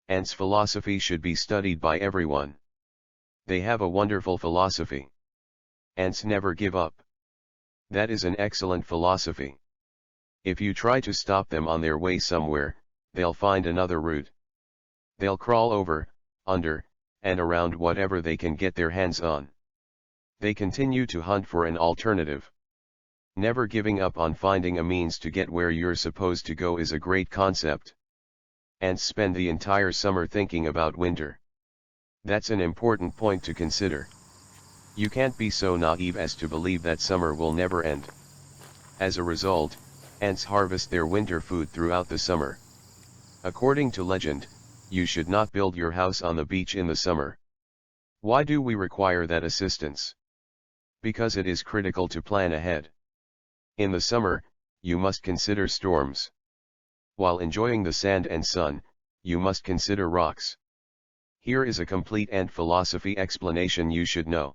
Ants' philosophy should be studied by everyone. They have a wonderful philosophy. Ants never give up. That is an excellent philosophy. If you try to stop them on their way somewhere, they'll find another route. They'll crawl over, under, and around whatever they can get their hands on. They continue to hunt for an alternative. Never giving up on finding a means to get where you're supposed to go is a great concept. Ants spend the entire summer thinking about winter. That's an important point to consider. You can't be so naive as to believe that summer will never end. As a result, ants harvest their winter food throughout the summer. According to legend, you should not build your house on the beach in the summer. Why do we require that assistance? Because it is critical to plan ahead. In the summer, you must consider storms. While enjoying the sand and sun, you must consider rocks. Here is a complete ant philosophy explanation you should know.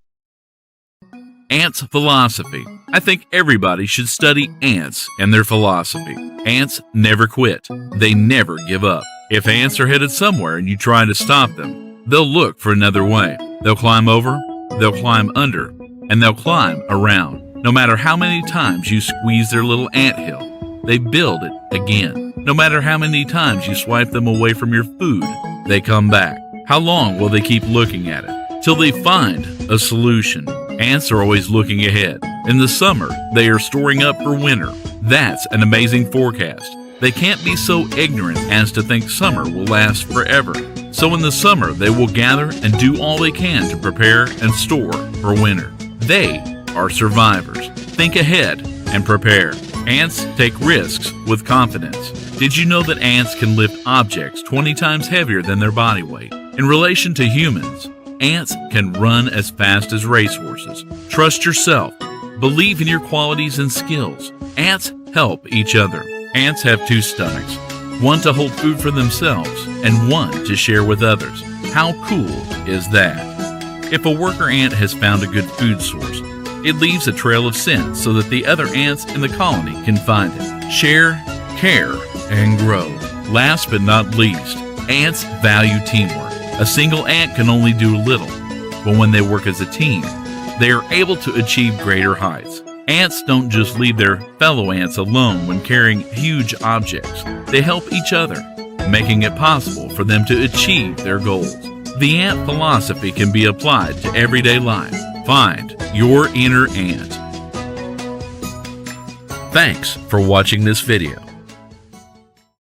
Ants' philosophy. I think everybody should study ants and their philosophy. Ants never quit. They never give up. If ants are headed somewhere and you try to stop them, they'll look for another way. They'll climb over, they'll climb under, and they'll climb around. No matter how many times you squeeze their little anthill, they build it again. No matter how many times you swipe them away from your food, they come back. How long will they keep looking at it? Till they find a solution. Ants are always looking ahead. In the summer, they are storing up for winter. That's an amazing forecast. They can't be so ignorant as to think summer will last forever. So in the summer, they will gather and do all they can to prepare and store for winter. They are survivors. Think ahead and prepare. Ants take risks with confidence. Did you know that ants can lift objects 20 times heavier than their body weight? In relation to humans, ants can run as fast as racehorses. Trust yourself. Believe in your qualities and skills. Ants help each other. Ants have two stomachs, one to hold food for themselves and one to share with others. How cool is that? If a worker ant has found a good food source, it leaves a trail of scent so that the other ants in the colony can find it. Share, care, and grow. Last but not least, ants value teamwork. A single ant can only do little, but when they work as a team, they are able to achieve greater heights. Ants don't just leave their fellow ants alone when carrying huge objects. They help each other, making it possible for them to achieve their goals. The ant philosophy can be applied to everyday life. Find your inner ant. Thanks for watching this video.